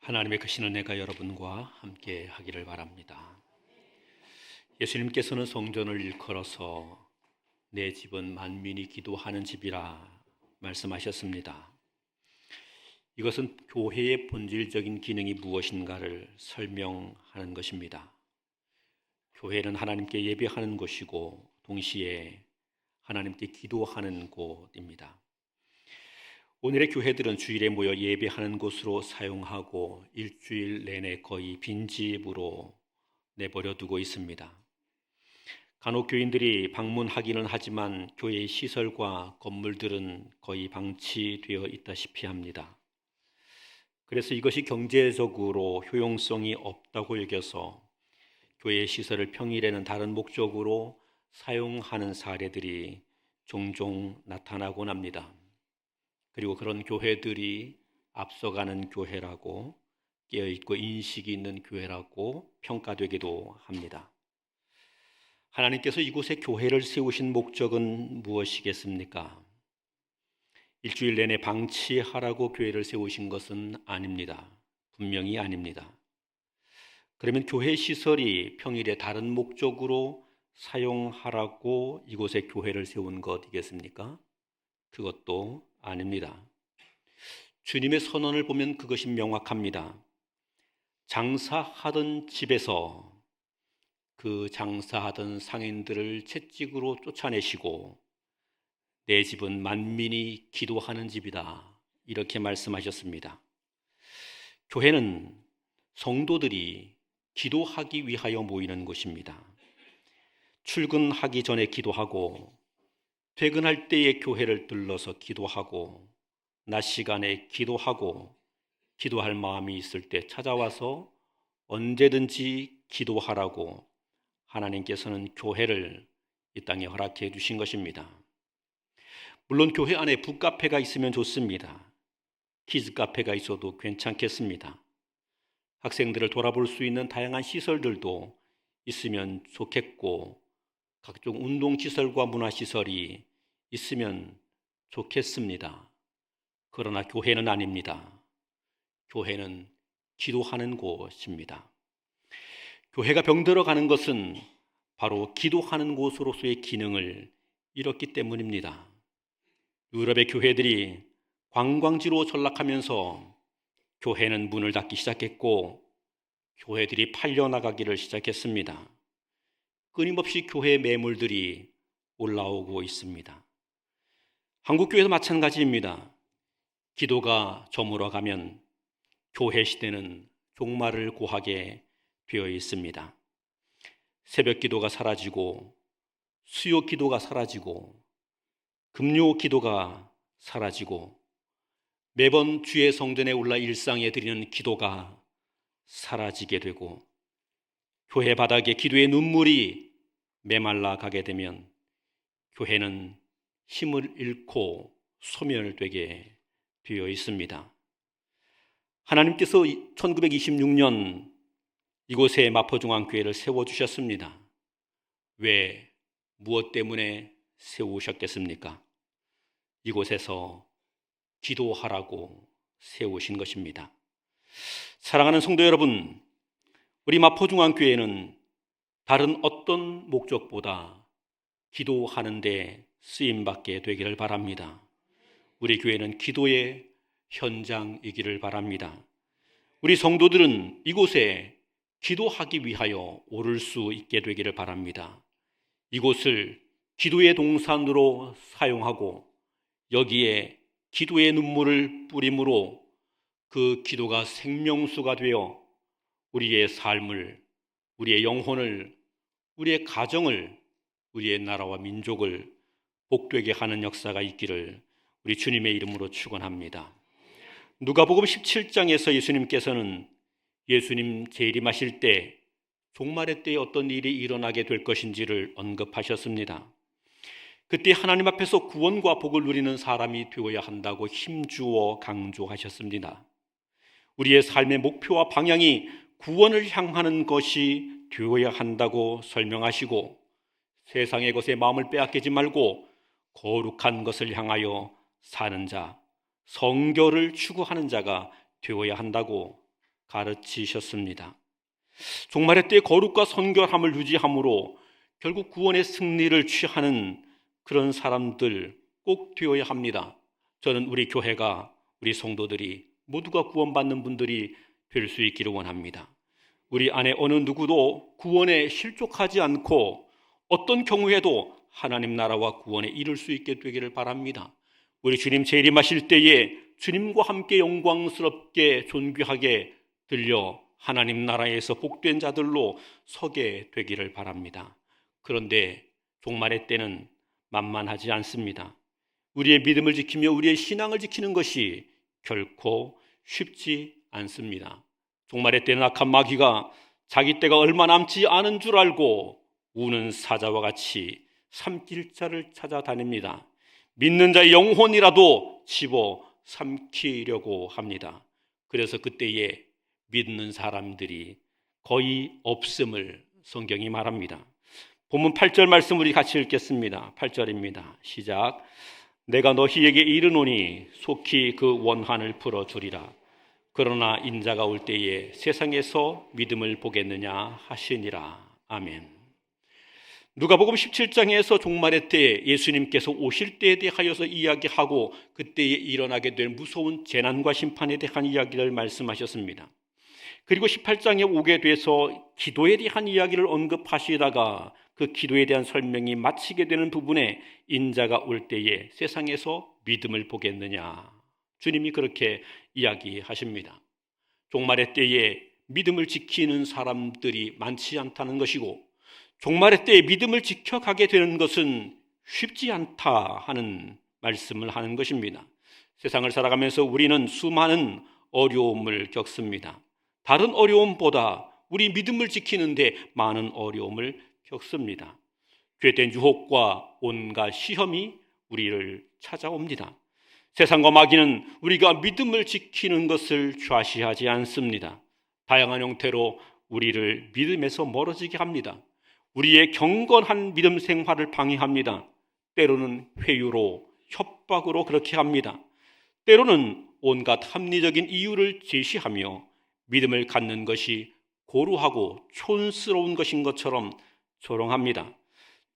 하나님의 크신 은혜가 여러분과 함께 하기를 바랍니다. 예수님께서는 성전을 일컬어서 내 집은 만민이 기도하는 집이라 말씀하셨습니다. 이것은 교회의 본질적인 기능이 무엇인가를 설명하는 것입니다. 교회는 하나님께 예배하는 곳이고 동시에 하나님께 기도하는 곳입니다. 오늘의 교회들은 주일에 모여 예배하는 곳으로 사용하고 일주일 내내 거의 빈집으로 내버려 두고 있습니다. 간혹 교인들이 방문하기는 하지만 교회의 시설과 건물들은 거의 방치되어 있다시피 합니다. 그래서 이것이 경제적으로 효용성이 없다고 여겨서 교회의 시설을 평일에는 다른 목적으로 사용하는 사례들이 종종 나타나곤 합니다. 그리고 그런 교회들이 앞서가는 교회라고, 깨어있고 인식이 있는 교회라고 평가되기도 합니다. 하나님께서 이곳에 교회를 세우신 목적은 무엇이겠습니까? 일주일 내내 방치하라고 교회를 세우신 것은 아닙니다. 분명히 아닙니다. 그러면 교회 시설이 평일에 다른 목적으로 사용하라고 이곳에 교회를 세운 것이겠습니까? 그것도 아닙니다. 주님의 선언을 보면 그것이 명확합니다. 장사하던 집에서 그 장사하던 상인들을 채찍으로 쫓아내시고 내 집은 만민이 기도하는 집이다, 이렇게 말씀하셨습니다. 교회는 성도들이 기도하기 위하여 모이는 곳입니다. 출근하기 전에 기도하고 퇴근할 때에 교회를 들러서 기도하고 낮 시간에 기도하고 기도할 마음이 있을 때 찾아와서 언제든지 기도하라고 하나님께서는 교회를 이 땅에 허락해 주신 것입니다. 물론 교회 안에 북카페가 있으면 좋습니다. 키즈 카페가 있어도 괜찮겠습니다. 학생들을 돌아볼 수 있는 다양한 시설들도 있으면 좋겠고 각종 운동시설과 문화시설이 있으면 좋겠습니다. 그러나 교회는 아닙니다. 교회는 기도하는 곳입니다. 교회가 병들어 가는 것은 바로 기도하는 곳으로서의 기능을 잃었기 때문입니다. 유럽의 교회들이 관광지로 전락하면서 교회는 문을 닫기 시작했고 교회들이 팔려나가기를 시작했습니다. 끊임없이 교회 매물들이 올라오고 있습니다. 한국교회도 마찬가지입니다. 기도가 저물어가면 교회 시대는 종말을 고하게 되어 있습니다. 새벽 기도가 사라지고 수요 기도가 사라지고 금요 기도가 사라지고 매번 주의 성전에 올라 일상에 드리는 기도가 사라지게 되고 교회 바닥에 기도의 눈물이 메말라 가게 되면 교회는 힘을 잃고 소멸되게 되어 있습니다. 하나님께서 1926년 이곳에 마포중앙교회를 세워주셨습니다. 왜, 무엇 때문에 세우셨겠습니까? 이곳에서 기도하라고 세우신 것입니다. 사랑하는 성도 여러분, 우리 마포중앙교회는 다른 어떤 목적보다 기도하는 데 쓰임받게 되기를 바랍니다. 우리 교회는 기도의 현장이기를 바랍니다. 우리 성도들은 이곳에 기도하기 위하여 오를 수 있게 되기를 바랍니다. 이곳을 기도의 동산으로 사용하고 여기에 기도의 눈물을 뿌림으로 그 기도가 생명수가 되어 우리의 삶을, 우리의 영혼을, 우리의 가정을, 우리의 나라와 민족을 복되게 하는 역사가 있기를 우리 주님의 이름으로 축원합니다. 누가복음 17장에서 예수님께서는 예수님 재림하실 때 종말의 때에 어떤 일이 일어나게 될 것인지를 언급하셨습니다. 그때 하나님 앞에서 구원과 복을 누리는 사람이 되어야 한다고 힘주어 강조하셨습니다. 우리의 삶의 목표와 방향이 구원을 향하는 것이 되어야 한다고 설명하시고 세상의 것에 마음을 빼앗기지 말고 거룩한 것을 향하여 사는 자, 성결을 추구하는 자가 되어야 한다고 가르치셨습니다. 종말의 때 거룩과 선결함을 유지함으로 결국 구원의 승리를 취하는 그런 사람들 꼭 되어야 합니다. 저는 우리 교회가, 우리 성도들이 모두가 구원받는 분들이 될 수 있기를 원합니다. 우리 안에 어느 누구도 구원에 실족하지 않고 어떤 경우에도 하나님 나라와 구원에 이룰 수 있게 되기를 바랍니다. 우리 주님 재림하실 때에 주님과 함께 영광스럽게 존귀하게 들려 하나님 나라에서 복된 자들로 서게 되기를 바랍니다. 그런데 종말의 때는 만만하지 않습니다. 우리의 믿음을 지키며 우리의 신앙을 지키는 것이 결코 쉽지 않습니다. 종말의 때는 악한 마귀가 자기 때가 얼마 남지 않은 줄 알고 우는 사자와 같이 삼킬 자를 찾아다닙니다. 믿는 자의 영혼이라도 집어 삼키려고 합니다. 그래서 그때에 믿는 사람들이 거의 없음을 성경이 말합니다. 본문 8절 말씀 우리 같이 읽겠습니다. 8절입니다. 시작. 내가 너희에게 이르노니 속히 그 원한을 풀어주리라. 그러나 인자가 올 때에 세상에서 믿음을 보겠느냐 하시니라. 아멘. 누가복음 17장에서 종말의 때 예수님께서 오실 때에 대하여서 이야기하고 그때에 일어나게 될 무서운 재난과 심판에 대한 이야기를 말씀하셨습니다. 그리고 18장에 오게 돼서 기도에 대한 이야기를 언급하시다가 그 기도에 대한 설명이 마치게 되는 부분에 인자가 올 때에 세상에서 믿음을 보겠느냐, 주님이 그렇게 이야기하십니다. 종말의 때에 믿음을 지키는 사람들이 많지 않다는 것이고 종말의 때에 믿음을 지켜가게 되는 것은 쉽지 않다 하는 말씀을 하는 것입니다. 세상을 살아가면서 우리는 수많은 어려움을 겪습니다. 다른 어려움보다 우리 믿음을 지키는데 많은 어려움을 겪습니다. 죄된 유혹과 온갖 시험이 우리를 찾아옵니다. 세상과 마귀는 우리가 믿음을 지키는 것을 좌시하지 않습니다. 다양한 형태로 우리를 믿음에서 멀어지게 합니다. 우리의 경건한 믿음 생활을 방해합니다. 때로는 회유로, 협박으로 그렇게 합니다. 때로는 온갖 합리적인 이유를 제시하며 믿음을 갖는 것이 고루하고 촌스러운 것인 것처럼 조롱합니다.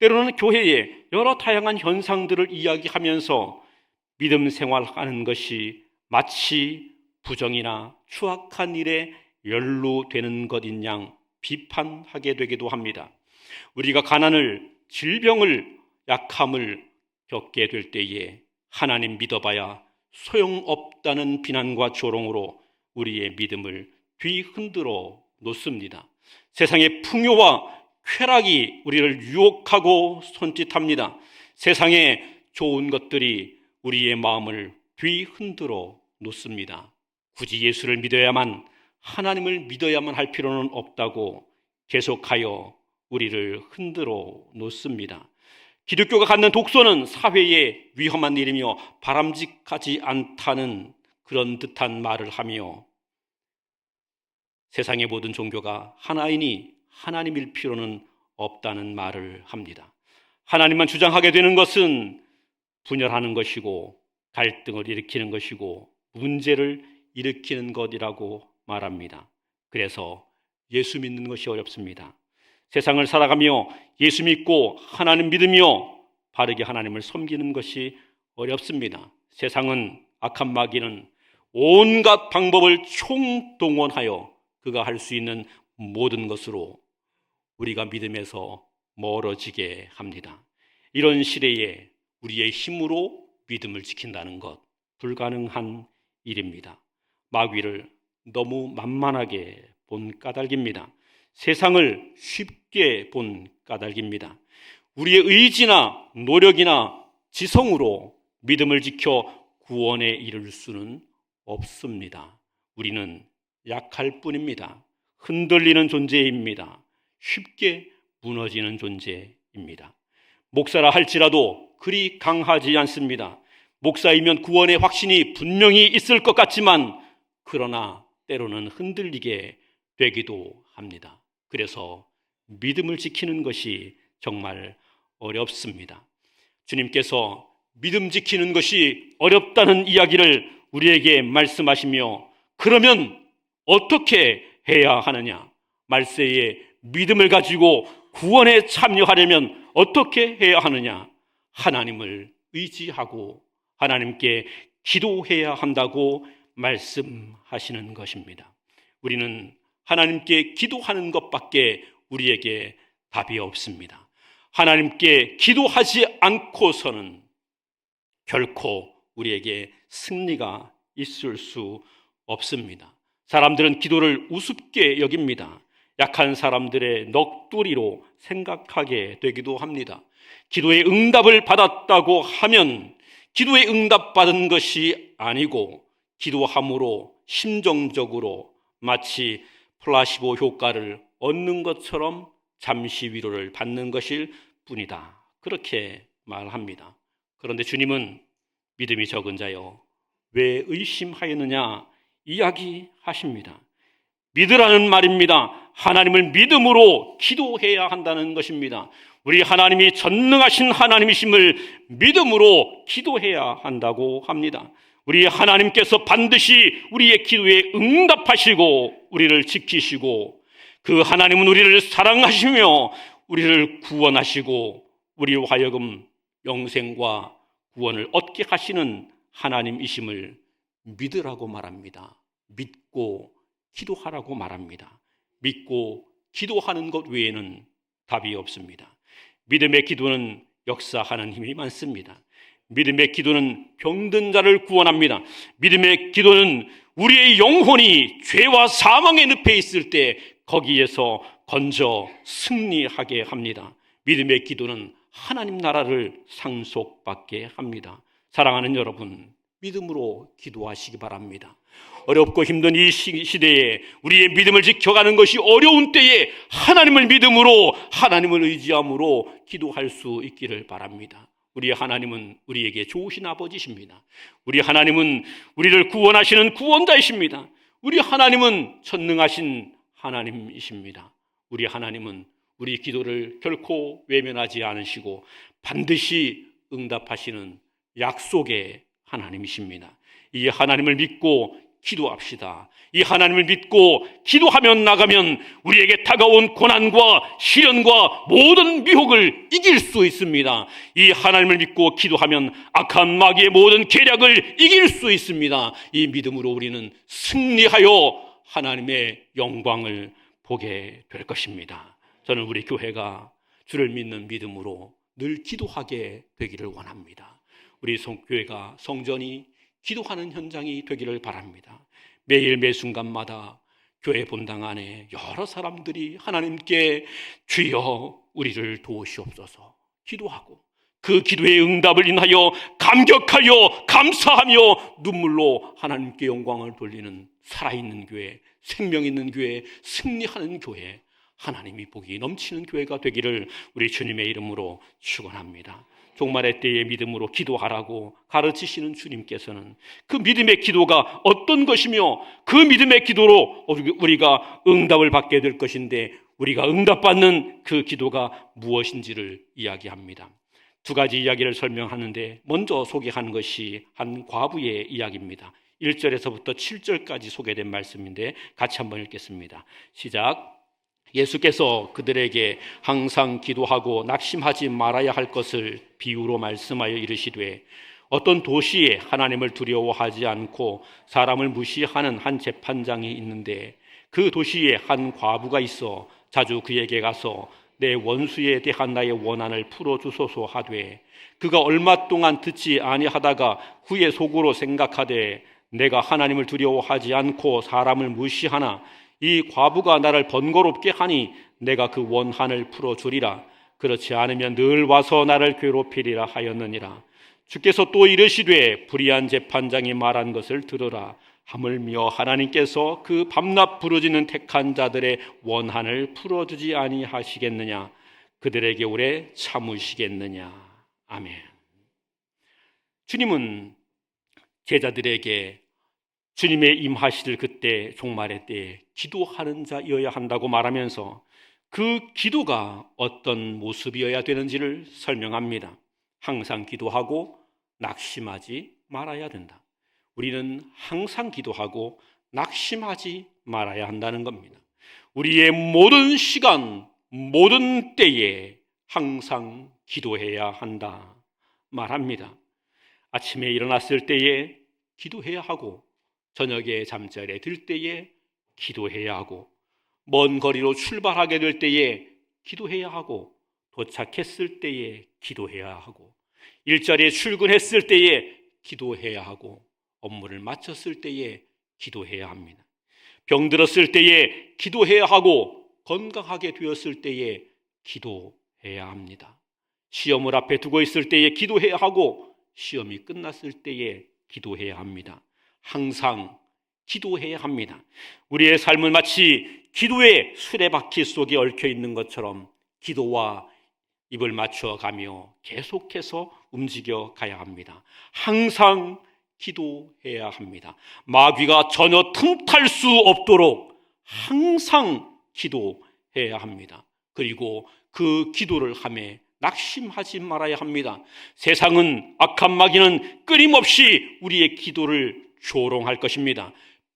때로는 교회에 여러 다양한 현상들을 이야기하면서 믿음 생활하는 것이 마치 부정이나 추악한 일에 연루되는 것인 양 비판하게 되기도 합니다. 우리가 가난을, 질병을, 약함을 겪게 될 때에 하나님 믿어봐야 소용없다는 비난과 조롱으로 우리의 믿음을 뒤흔들어 놓습니다. 세상의 풍요와 쾌락이 우리를 유혹하고 손짓합니다. 세상의 좋은 것들이 우리의 마음을 뒤흔들어 놓습니다. 굳이 예수를 믿어야만, 하나님을 믿어야만 할 필요는 없다고 계속하여 우리를 흔들어 놓습니다. 기독교가 갖는 독소는 사회에 위험한 일이며 바람직하지 않다는 그런 듯한 말을 하며 세상의 모든 종교가 하나이니 하나님일 필요는 없다는 말을 합니다. 하나님만 주장하게 되는 것은 분열하는 것이고 갈등을 일으키는 것이고 문제를 일으키는 것이라고 말합니다. 그래서 예수 믿는 것이 어렵습니다. 세상을 살아가며 예수 믿고 하나님 믿으며 바르게 하나님을 섬기는 것이 어렵습니다. 세상은, 악한 마귀는 온갖 방법을 총동원하여 그가 할 수 있는 모든 것으로 우리가 믿음에서 멀어지게 합니다. 이런 시대에 우리의 힘으로 믿음을 지킨다는 것, 불가능한 일입니다. 마귀를 너무 만만하게 본 까닭입니다. 세상을 쉽게 본 까닭입니다. 우리의 의지나 노력이나 지성으로 믿음을 지켜 구원에 이를 수는 없습니다. 우리는 약할 뿐입니다. 흔들리는 존재입니다. 쉽게 무너지는 존재입니다. 목사라 할지라도 그리 강하지 않습니다. 목사이면 구원의 확신이 분명히 있을 것 같지만 그러나 때로는 흔들리게 되기도 합니다. 그래서 믿음을 지키는 것이 정말 어렵습니다. 주님께서 믿음 지키는 것이 어렵다는 이야기를 우리에게 말씀하시며 그러면 어떻게 해야 하느냐? 말세에 믿음을 가지고 구원에 참여하려면 어떻게 해야 하느냐? 하나님을 의지하고 하나님께 기도해야 한다고 말씀하시는 것입니다. 우리는 하나님께 기도하는 것밖에 우리에게 답이 없습니다. 하나님께 기도하지 않고서는 결코 우리에게 승리가 있을 수 없습니다. 사람들은 기도를 우습게 여깁니다. 약한 사람들의 넋두리로 생각하게 되기도 합니다. 기도의 응답을 받았다고 하면 기도의 응답받은 것이 아니고 기도함으로 심정적으로 마치 플라시보 효과를 얻는 것처럼 잠시 위로를 받는 것일 뿐이다. 그렇게 말합니다. 그런데 주님은 믿음이 적은 자여 왜 의심하였느냐 이야기하십니다. 믿으라는 말입니다. 하나님을 믿음으로 기도해야 한다는 것입니다. 우리 하나님이 전능하신 하나님이심을 믿음으로 기도해야 한다고 합니다. 우리 하나님께서 반드시 우리의 기도에 응답하시고 우리를 지키시고 그 하나님은 우리를 사랑하시며 우리를 구원하시고 우리로 하여금 영생과 구원을 얻게 하시는 하나님이심을 믿으라고 말합니다. 믿고 기도하라고 말합니다. 믿고 기도하는 것 외에는 답이 없습니다. 믿음의 기도는 역사하는 힘이 많습니다. 믿음의 기도는 병든 자를 구원합니다. 믿음의 기도는 우리의 영혼이 죄와 사망의 늪에 있을 때 거기에서 건져 승리하게 합니다. 믿음의 기도는 하나님 나라를 상속받게 합니다. 사랑하는 여러분, 믿음으로 기도하시기 바랍니다. 어렵고 힘든 이 시대에 우리의 믿음을 지켜가는 것이 어려운 때에 하나님을 믿음으로 하나님을 의지함으로 기도할 수 있기를 바랍니다. 우리 하나님은 우리에게 좋으신 아버지십니다. 우리 하나님은 우리를 구원하시는 구원자이십니다. 우리 하나님은 전능하신 하나님이십니다. 우리 하나님은 우리 기도를 결코 외면하지 않으시고 반드시 응답하시는 약속의 하나님이십니다. 이 하나님을 믿고 기도합시다. 이 하나님을 믿고 기도하면 나가면 우리에게 다가온 고난과 시련과 모든 미혹을 이길 수 있습니다. 이 하나님을 믿고 기도하면 악한 마귀의 모든 계략을 이길 수 있습니다. 이 믿음으로 우리는 승리하여 하나님의 영광을 보게 될 것입니다. 저는 우리 교회가 주를 믿는 믿음으로 늘 기도하게 되기를 원합니다. 우리 교회가 성전이 기도하는 현장이 되기를 바랍니다. 매일 매순간마다 교회 본당 안에 여러 사람들이 하나님께 주여 우리를 도우시옵소서 기도하고 그 기도의 응답을 인하여 감격하여 감사하며 눈물로 하나님께 영광을 돌리는 살아있는 교회, 생명 있는 교회, 승리하는 교회, 하나님이 복이 넘치는 교회가 되기를 우리 주님의 이름으로 축원합니다. 종말의 때에 믿음으로 기도하라고 가르치시는 주님께서는 그 믿음의 기도가 어떤 것이며 그 믿음의 기도로 우리가 응답을 받게 될 것인데 우리가 응답받는 그 기도가 무엇인지를 이야기합니다. 두 가지 이야기를 설명하는데 먼저 소개하는 것이 한 과부의 이야기입니다. 1절에서부터 7절까지 소개된 말씀인데 같이 한번 읽겠습니다. 시작. 예수께서 그들에게 항상 기도하고 낙심하지 말아야 할 것을 비유로 말씀하여 이르시되 어떤 도시에 하나님을 두려워하지 않고 사람을 무시하는 한 재판장이 있는데 그 도시에 한 과부가 있어 자주 그에게 가서 내 원수에 대한 나의 원한을 풀어주소서 하되 그가 얼마 동안 듣지 아니하다가 후에 속으로 생각하되 내가 하나님을 두려워하지 않고 사람을 무시하나 이 과부가 나를 번거롭게 하니 내가 그 원한을 풀어주리라. 그렇지 않으면 늘 와서 나를 괴롭히리라 하였느니라. 주께서 또 이르시되 불의한 재판장이 말한 것을 들으라. 하물며 하나님께서 그 밤낮 부르짖는 택한 자들의 원한을 풀어주지 아니하시겠느냐. 그들에게 오래 참으시겠느냐. 아멘. 주님은 제자들에게 주님의 임하실 그때 종말의 때에 기도하는 자여야 한다고 말하면서 그 기도가 어떤 모습이어야 되는지를 설명합니다. 항상 기도하고 낙심하지 말아야 된다. 우리는 항상 기도하고 낙심하지 말아야 한다는 겁니다. 우리의 모든 시간, 모든 때에 항상 기도해야 한다 말합니다. 아침에 일어났을 때에 기도해야 하고, 저녁에 잠자리에 들 때에 기도해야 하고, 먼 거리로 출발하게 될 때에 기도해야 하고, 도착했을 때에 기도해야 하고, 일자리에 출근했을 때에 기도해야 하고, 업무를 마쳤을 때에 기도해야 합니다. 병들었을 때에 기도해야 하고, 건강하게 되었을 때에 기도해야 합니다. 시험을 앞에 두고 있을 때에 기도해야 하고, 시험이 끝났을 때에 기도해야 합니다. 항상 기도해야 합니다. 우리의 삶은 마치 기도의 수레바퀴 속에 얽혀 있는 것처럼 기도와 입을 맞춰가며 계속해서 움직여 가야 합니다. 항상 기도해야 합니다. 마귀가 전혀 틈탈 수 없도록 항상 기도해야 합니다. 그리고 그 기도를 하며 낙심하지 말아야 합니다. 세상은, 악한 마귀는 끊임없이 우리의 기도를 조롱할 것입니다.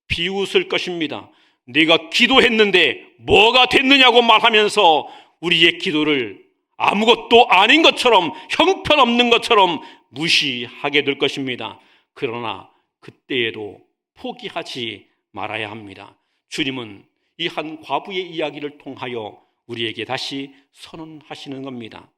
비웃을 것입니다. 네가 기도했는데 뭐가 됐느냐고 말하면서 우리의 기도를 아무것도 아닌 것처럼, 형편없는 것처럼 무시하게 될 것입니다. 그러나 그때에도 포기하지 말아야 합니다. 주님은 이 한 과부의 이야기를 통하여 우리에게 다시 선언하시는 겁니다.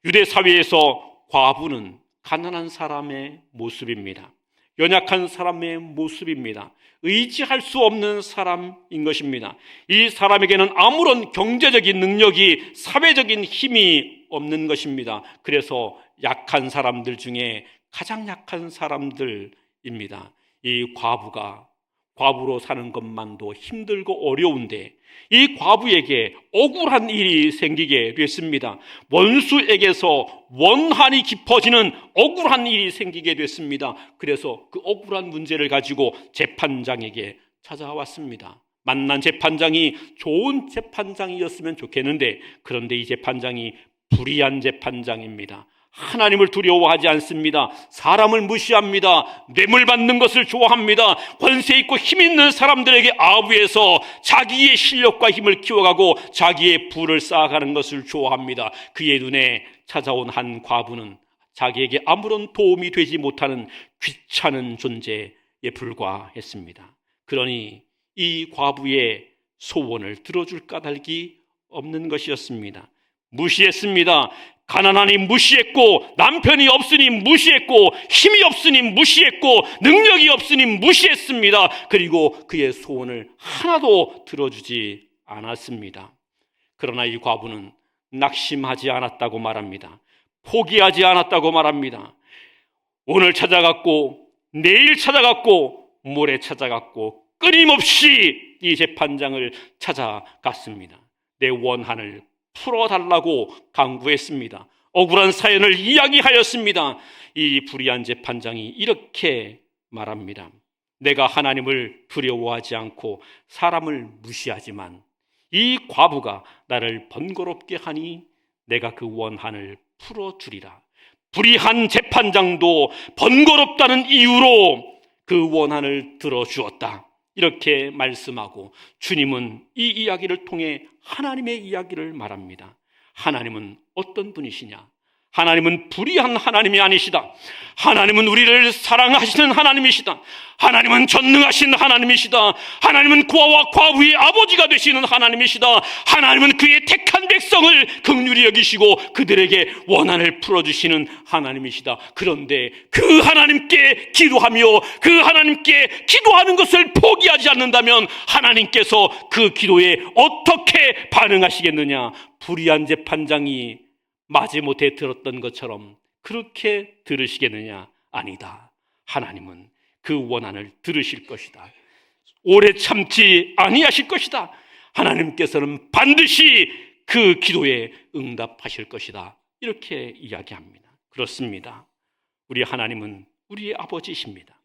유대 사회에서 과부는 가난한 사람의 모습입니다. 연약한 사람의 모습입니다. 의지할 수 없는 사람인 것입니다. 이 사람에게는 아무런 경제적인 능력이, 사회적인 힘이 없는 것입니다. 그래서 약한 사람들 중에 가장 약한 사람들입니다. 이 과부로 사는 것만도 힘들고 어려운데 이 과부에게 억울한 일이 생기게 됐습니다. 원수에게서 원한이 깊어지는 억울한 일이 생기게 됐습니다. 그래서 그 억울한 문제를 가지고 재판장에게 찾아왔습니다. 만난 재판장이 좋은 재판장이었으면 좋겠는데, 그런데 이 재판장이 불의한 재판장입니다. 하나님을 두려워하지 않습니다. 사람을 무시합니다. 뇌물 받는 것을 좋아합니다. 권세 있고 힘 있는 사람들에게 아부해서 자기의 실력과 힘을 키워가고 자기의 부를 쌓아가는 것을 좋아합니다. 그의 눈에 찾아온 한 과부는 자기에게 아무런 도움이 되지 못하는 귀찮은 존재에 불과했습니다. 그러니 이 과부의 소원을 들어줄 까닭이 없는 것이었습니다. 무시했습니다. 가난하니 무시했고, 남편이 없으니 무시했고, 힘이 없으니 무시했고, 능력이 없으니 무시했습니다. 그리고 그의 소원을 하나도 들어주지 않았습니다. 그러나 이 과부는 낙심하지 않았다고 말합니다. 포기하지 않았다고 말합니다. 오늘 찾아갔고, 내일 찾아갔고, 모레 찾아갔고, 끊임없이 이 재판장을 찾아갔습니다. 내 원한을 풀어달라고 강구했습니다. 억울한 사연을 이야기하였습니다. 이 불의한 재판장이 이렇게 말합니다. 내가 하나님을 두려워하지 않고 사람을 무시하지만 이 과부가 나를 번거롭게 하니 내가 그 원한을 풀어주리라. 불의한 재판장도 번거롭다는 이유로 그 원한을 들어주었다. 이렇게 말씀하고 주님은 이 이야기를 통해 하나님의 이야기를 말합니다. 하나님은 어떤 분이시냐? 하나님은 불의한 하나님이 아니시다. 하나님은 우리를 사랑하시는 하나님이시다. 하나님은 전능하신 하나님이시다. 하나님은 고아와 과부의 아버지가 되시는 하나님이시다. 하나님은 그의 택한 백성을 긍휼히 여기시고 그들에게 원한을 풀어주시는 하나님이시다. 그런데 그 하나님께 기도하며 그 하나님께 기도하는 것을 포기하지 않는다면 하나님께서 그 기도에 어떻게 반응하시겠느냐? 불의한 재판장이 마지못해 들었던 것처럼 그렇게 들으시겠느냐? 아니다. 하나님은 그 원한을 들으실 것이다. 오래 참지 아니하실 것이다. 하나님께서는 반드시 그 기도에 응답하실 것이다. 이렇게 이야기합니다. 그렇습니다. 우리 하나님은 우리의 아버지이십니다.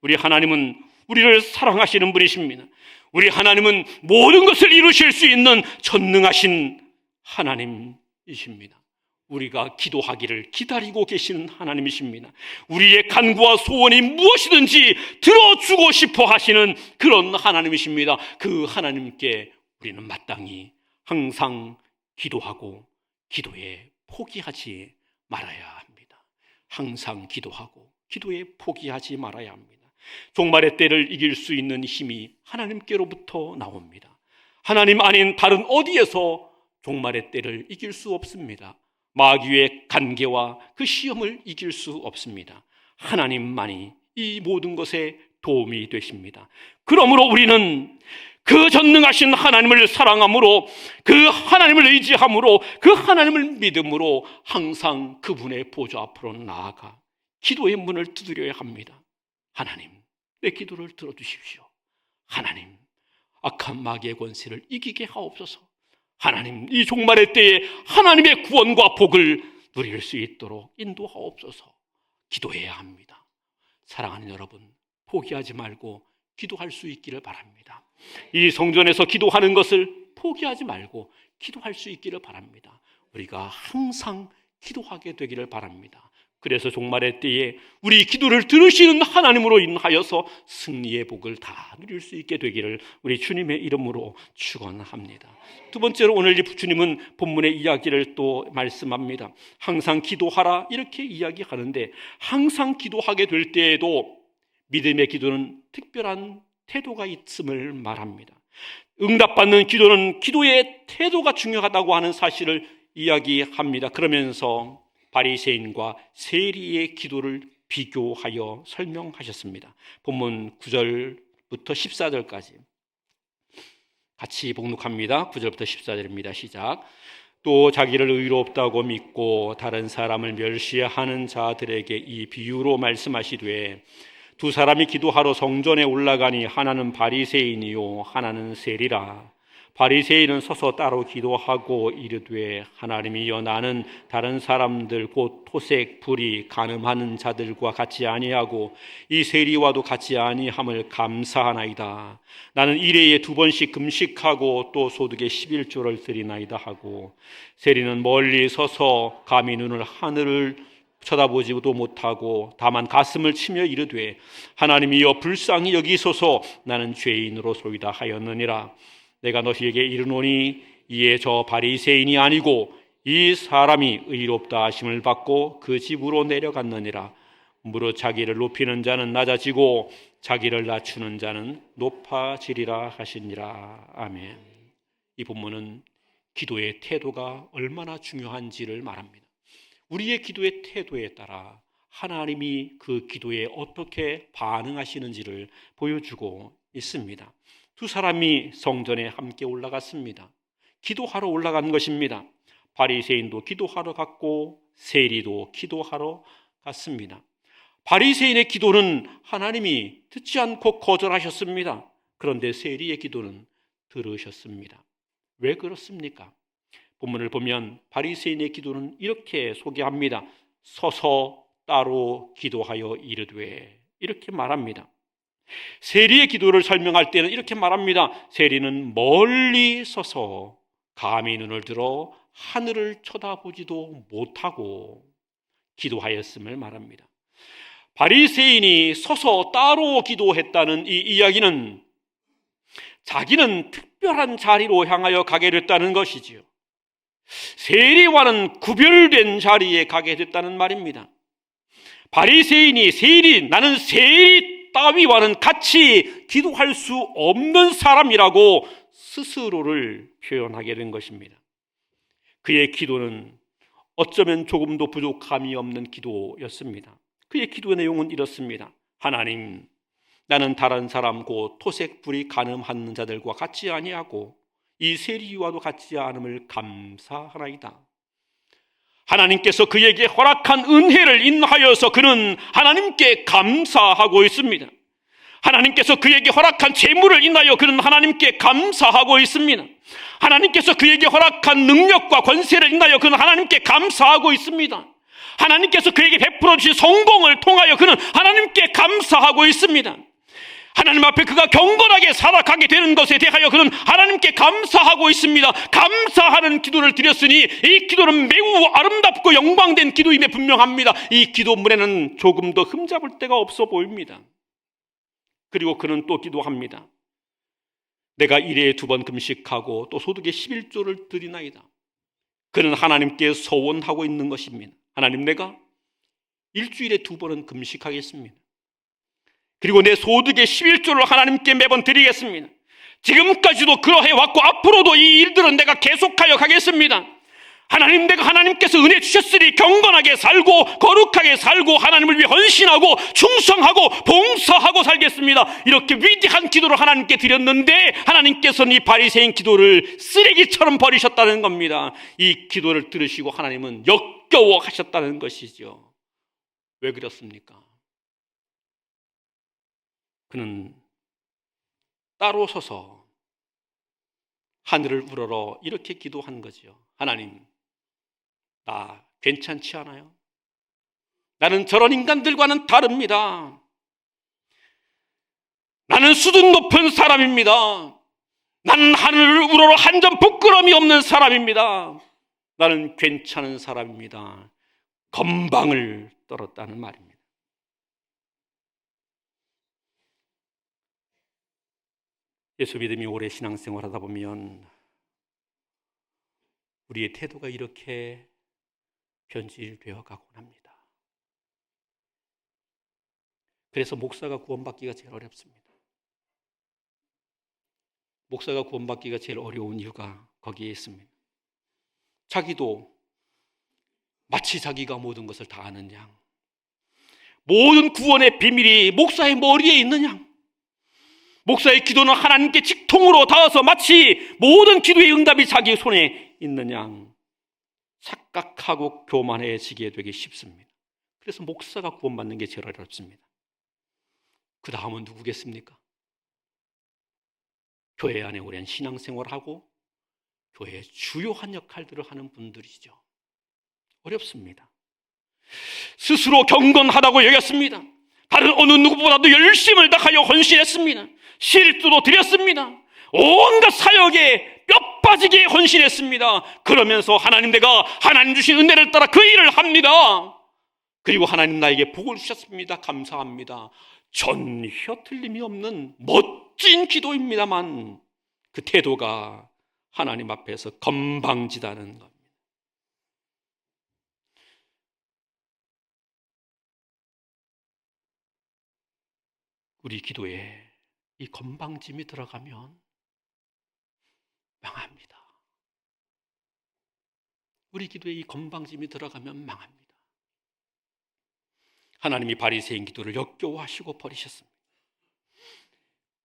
우리 하나님은 우리를 사랑하시는 분이십니다. 우리 하나님은 모든 것을 이루실 수 있는 전능하신 하나님이십니다. 우리가 기도하기를 기다리고 계시는 하나님이십니다. 우리의 간구와 소원이 무엇이든지 들어주고 싶어 하시는 그런 하나님이십니다. 그 하나님께 우리는 마땅히 항상 기도하고 기도에 포기하지 말아야 합니다. 항상 기도하고 기도에 포기하지 말아야 합니다. 종말의 때를 이길 수 있는 힘이 하나님께로부터 나옵니다. 하나님 아닌 다른 어디에서 종말의 때를 이길 수 없습니다. 마귀의 간계와 그 시험을 이길 수 없습니다. 하나님만이 이 모든 것에 도움이 되십니다. 그러므로 우리는 그 전능하신 하나님을 사랑함으로, 그 하나님을 의지함으로, 그 하나님을 믿음으로 항상 그분의 보좌 앞으로 나아가 기도의 문을 두드려야 합니다. 하나님, 내 기도를 들어주십시오. 하나님, 악한 마귀의 권세를 이기게 하옵소서. 하나님, 이 종말의 때에 하나님의 구원과 복을 누릴 수 있도록 인도하옵소서. 기도해야 합니다. 사랑하는 여러분, 포기하지 말고 기도할 수 있기를 바랍니다. 이 성전에서 기도하는 것을 포기하지 말고 기도할 수 있기를 바랍니다. 우리가 항상 기도하게 되기를 바랍니다. 그래서 종말의 때에 우리 기도를 들으시는 하나님으로 인하여서 승리의 복을 다 누릴 수 있게 되기를 우리 주님의 이름으로 축원합니다. 두 번째로 오늘 주님은 본문의 이야기를 또 말씀합니다. 항상 기도하라 이렇게 이야기하는데, 항상 기도하게 될 때에도 믿음의 기도는 특별한 태도가 있음을 말합니다. 응답받는 기도는 기도의 태도가 중요하다고 하는 사실을 이야기합니다. 그러면서 바리새인과 세리의 기도를 비교하여 설명하셨습니다. 본문 9절부터 14절까지 같이 봉독합니다. 9절부터 14절입니다. 시작. 또 자기를 의롭다고 믿고 다른 사람을 멸시하는 자들에게 이 비유로 말씀하시되, 두 사람이 기도하러 성전에 올라가니 하나는 바리새인이요 하나는 세리라. 바리새인은 서서 따로 기도하고 이르되, 하나님이여, 나는 다른 사람들 곧 토색, 불의, 간음하는 자들과 같이 아니하고 이 세리와도 같이 아니함을 감사하나이다. 나는 일회에 2번씩 금식하고 또 소득의 11조를 드리나이다 하고, 세리는 멀리 서서 감히 눈을 하늘을 쳐다보지도 못하고 다만 가슴을 치며 이르되, 하나님이여, 불쌍히 여기소서, 나는 죄인으로소이다 하였느니라. 내가 너희에게 이르노니 이에 저 바리새인이 아니고 이 사람이 의롭다 하심을 받고 그 집으로 내려갔느니라. 무릇 자기를 높이는 자는 낮아지고 자기를 낮추는 자는 높아지리라 하시니라. 아멘. 이 본문은 기도의 태도가 얼마나 중요한지를 말합니다. 우리의 기도의 태도에 따라 하나님이 그 기도에 어떻게 반응하시는지를 보여주고 있습니다. 두 사람이 성전에 함께 올라갔습니다. 기도하러 올라간 것입니다. 바리새인도 기도하러 갔고 세리도 기도하러 갔습니다. 바리새인의 기도는 하나님이 듣지 않고 거절하셨습니다. 그런데 세리의 기도는 들으셨습니다. 왜 그렇습니까? 본문을 보면 바리새인의 기도는 이렇게 소개합니다. 서서 따로 기도하여 이르되, 이렇게 말합니다. 세리의 기도를 설명할 때는 이렇게 말합니다. 세리는 멀리 서서 감히 눈을 들어 하늘을 쳐다보지도 못하고 기도하였음을 말합니다. 바리새인이 서서 따로 기도했다는 이 이야기는 자기는 특별한 자리로 향하여 가게 됐다는 것이지요. 세리와는 구별된 자리에 가게 됐다는 말입니다. 바리새인이 세리, 나는 세리 따위와는 같이 기도할 수 없는 사람이라고 스스로를 표현하게 된 것입니다. 그의 기도는 어쩌면 조금도 부족함이 없는 기도였습니다. 그의 기도의 내용은 이렇습니다. 하나님, 나는 다른 사람 곧 토색, 불의, 간음하는 자들과 같이 아니하고 이 세리와도 같이 않음을 감사하나이다. 하나님께서 그에게 허락한 은혜를 인하여서 그는 하나님께 감사하고 있습니다. 하나님께서 그에게 허락한 재물을 인하여 그는 하나님께 감사하고 있습니다. 하나님께서 그에게 허락한 능력과 권세를 인하여 그는 하나님께 감사하고 있습니다. 하나님께서 그에게 베풀어 주신 성공을 통하여 그는 하나님께 감사하고 있습니다. 하나님 앞에 그가 경건하게 살아가게 되는 것에 대하여 그는 하나님께 감사하고 있습니다. 감사하는 기도를 드렸으니 이 기도는 매우 아름답고 영광된 기도임에 분명합니다. 이 기도문에는 조금 더 흠잡을 데가 없어 보입니다. 그리고 그는 또 기도합니다. 내가 일에 2번 금식하고 또 소득의 11조를 드리나이다. 그는 하나님께 서원하고 있는 것입니다. 하나님, 내가 일주일에 2번은 금식하겠습니다. 그리고 내 소득의 11조를 하나님께 매번 드리겠습니다. 지금까지도 그러해 왔고 앞으로도 이 일들은 내가 계속하여 가겠습니다. 하나님, 내가 하나님께서 은혜 주셨으니 경건하게 살고 거룩하게 살고 하나님을 위해 헌신하고 충성하고 봉사하고 살겠습니다. 이렇게 위대한 기도를 하나님께 드렸는데 하나님께서는 이 바리새인 기도를 쓰레기처럼 버리셨다는 겁니다. 이 기도를 들으시고 하나님은 역겨워하셨다는 것이죠. 왜 그렇습니까? 그는 따로 서서 하늘을 우러러 이렇게 기도한 거죠. 하나님, 나 괜찮지 않아요? 나는 저런 인간들과는 다릅니다. 나는 수준 높은 사람입니다. 나는 하늘을 우러러 한 점 부끄러움이 없는 사람입니다. 나는 괜찮은 사람입니다. 건방을 떨었다는 말입니다. 예수 믿음이 오래 신앙생활하다 보면 우리의 태도가 이렇게 변질되어 가곤 합니다. 그래서 목사가 구원받기가 제일 어렵습니다. 목사가 구원받기가 제일 어려운 이유가 거기에 있습니다. 자기도 마치 자기가 모든 것을 다 아는 양, 모든 구원의 비밀이 목사의 머리에 있는 양, 목사의 기도는 하나님께 직통으로 닿아서 마치 모든 기도의 응답이 자기 손에 있는 양 착각하고 교만해지게 되기 쉽습니다. 그래서 목사가 구원받는 게 제일 어렵습니다. 그 다음은 누구겠습니까? 교회 안에 오랜 신앙생활하고 교회의 주요한 역할들을 하는 분들이죠. 어렵습니다. 스스로 경건하다고 여겼습니다. 다른 어느 누구보다도 열심을 다하여 헌신했습니다. 실수도 드렸습니다. 온갖 사역에 뼈 빠지게 헌신했습니다. 그러면서 하나님, 내가 하나님 주신 은혜를 따라 그 일을 합니다. 그리고 하나님 나에게 복을 주셨습니다. 감사합니다. 전혀 틀림이 없는 멋진 기도입니다만 그 태도가 하나님 앞에서 건방지다는 겁니다. 우리 기도에 이 건방짐이 들어가면 망합니다. 우리 기도에 이 건방짐이 들어가면 망합니다. 하나님이 바리새인 기도를 역겨워하시고 버리셨습니다.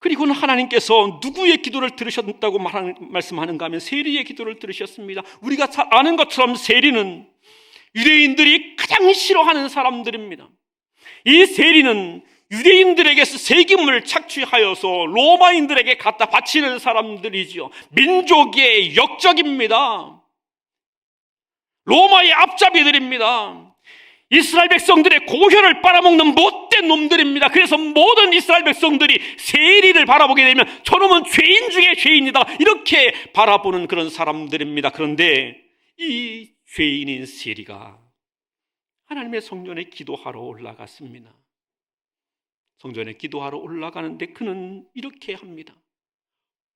그리고는 하나님께서 누구의 기도를 들으셨다고 말씀하는가 하면 세리의 기도를 들으셨습니다. 우리가 아는 것처럼 세리는 유대인들이 가장 싫어하는 사람들입니다. 이 세리는 유대인들에게서 세금을 착취하여서 로마인들에게 갖다 바치는 사람들이지요. 민족의 역적입니다. 로마의 앞잡이들입니다. 이스라엘 백성들의 고혈을 빨아먹는 못된 놈들입니다. 그래서 모든 이스라엘 백성들이 세리를 바라보게 되면 저놈은 죄인 중에 죄인이다, 이렇게 바라보는 그런 사람들입니다. 그런데 이 죄인인 세리가 하나님의 성전에 기도하러 올라갔습니다. 성전에 기도하러 올라가는데 그는 이렇게 합니다.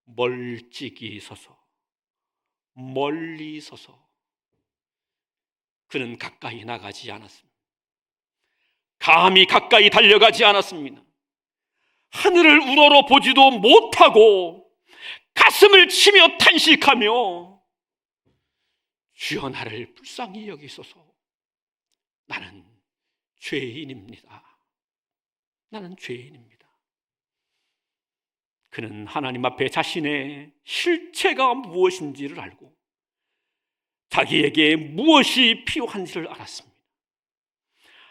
멀찍이 서서, 멀리 서서. 그는 가까이 나가지 않았습니다. 감히 가까이 달려가지 않았습니다. 하늘을 우러러 보지도 못하고 가슴을 치며 탄식하며 주여 나를 불쌍히 여기소서. 나는 죄인입니다. 나는 죄인입니다. 그는 하나님 앞에 자신의 실체가 무엇인지를 알고 자기에게 무엇이 필요한지를 알았습니다.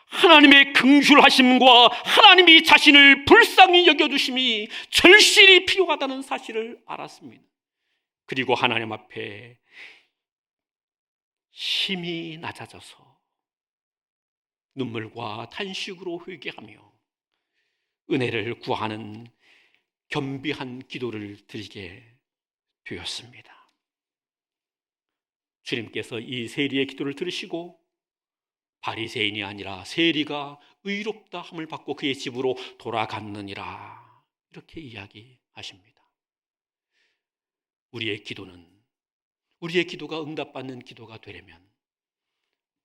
하나님의 긍휼하심과 하나님이 자신을 불쌍히 여겨주심이 절실히 필요하다는 사실을 알았습니다. 그리고 하나님 앞에 심히 낮아져서 눈물과 탄식으로 회개하며 은혜를 구하는 겸비한 기도를 드리게 되었습니다. 주님께서 이 세리의 기도를 들으시고 바리새인이 아니라 세리가 의롭다 함을 받고 그의 집으로 돌아갔느니라, 이렇게 이야기하십니다. 우리의 기도가 응답받는 기도가 되려면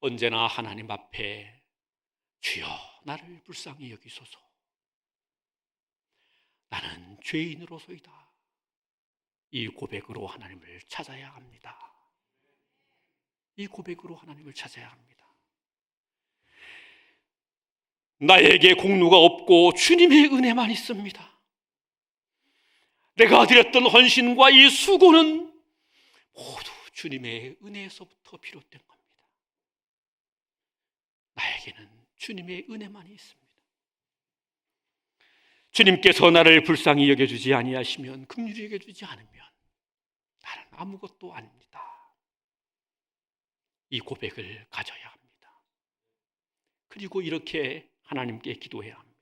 언제나 하나님 앞에 주여 나를 불쌍히 여기소서, 나는 죄인으로소이다, 이 고백으로 하나님을 찾아야 합니다. 이 고백으로 하나님을 찾아야 합니다. 나에게 공로가 없고 주님의 은혜만 있습니다. 내가 드렸던 헌신과 이 수고는 모두 주님의 은혜에서부터 비롯된 겁니다. 나에게는 주님의 은혜만이 있습니다. 주님께서 나를 불쌍히 여겨주지 아니하시면, 긍휼히 여겨주지 않으면 나는 아무것도 아닙니다. 이 고백을 가져야 합니다. 그리고 이렇게 하나님께 기도해야 합니다.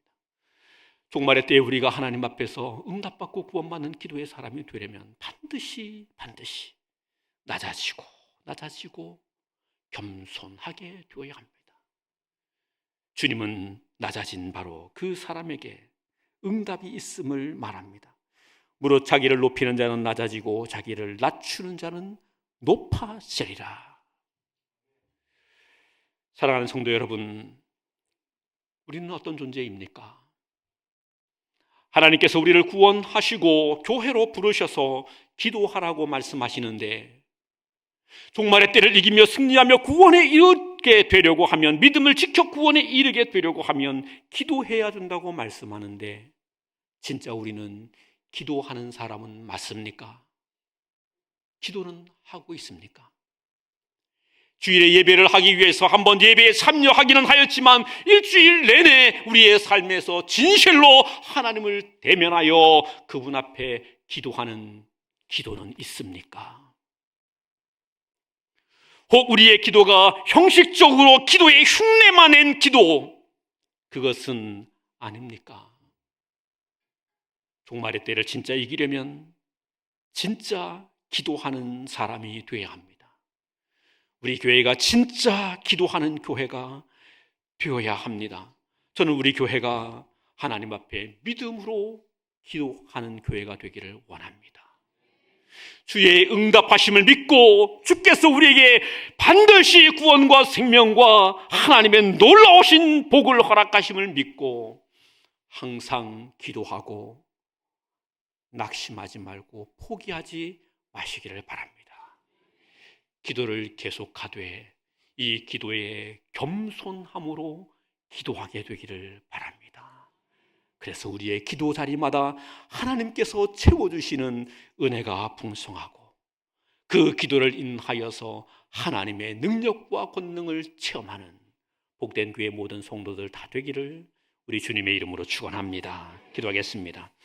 종말의 때에 우리가 하나님 앞에서 응답받고 구원받는 기도의 사람이 되려면 반드시 낮아지고 겸손하게 되어야 합니다. 주님은 낮아진 바로 그 사람에게 응답이 있음을 말합니다. 무릇 자기를 높이는 자는 낮아지고 자기를 낮추는 자는 높아지리라. 사랑하는 성도 여러분, 우리는 어떤 존재입니까? 하나님께서 우리를 구원하시고 교회로 부르셔서 기도하라고 말씀하시는데, 종말의 때를 이기며 승리하며 구원에 이르게 되려고 하면, 믿음을 지켜 구원에 이르게 되려고 하면 기도해야 된다고 말씀하는데, 진짜 우리는 기도하는 사람은 맞습니까? 기도는 하고 있습니까? 주일에 예배를 하기 위해서 한번 예배에 참여하기는 하였지만 일주일 내내 우리의 삶에서 진실로 하나님을 대면하여 그분 앞에 기도하는 기도는 있습니까? 혹 우리의 기도가 형식적으로 기도의 흉내만 낸 기도, 그것은 아닙니까? 종말의 때를 진짜 이기려면 진짜 기도하는 사람이 되어야 합니다. 우리 교회가 진짜 기도하는 교회가 되어야 합니다. 저는 우리 교회가 하나님 앞에 믿음으로 기도하는 교회가 되기를 원합니다. 주의 응답하심을 믿고 주께서 우리에게 반드시 구원과 생명과 하나님의 놀라우신 복을 허락하심을 믿고 항상 기도하고 낙심하지 말고 포기하지 마시기를 바랍니다. 기도를 계속하되 이 기도에 겸손함으로 기도하게 되기를 바랍니다. 그래서 우리의 기도 자리마다 하나님께서 채워주시는 은혜가 풍성하고 그 기도를 인하여서 하나님의 능력과 권능을 체험하는 복된 교회 모든 성도들 다 되기를 우리 주님의 이름으로 축원합니다. 기도하겠습니다.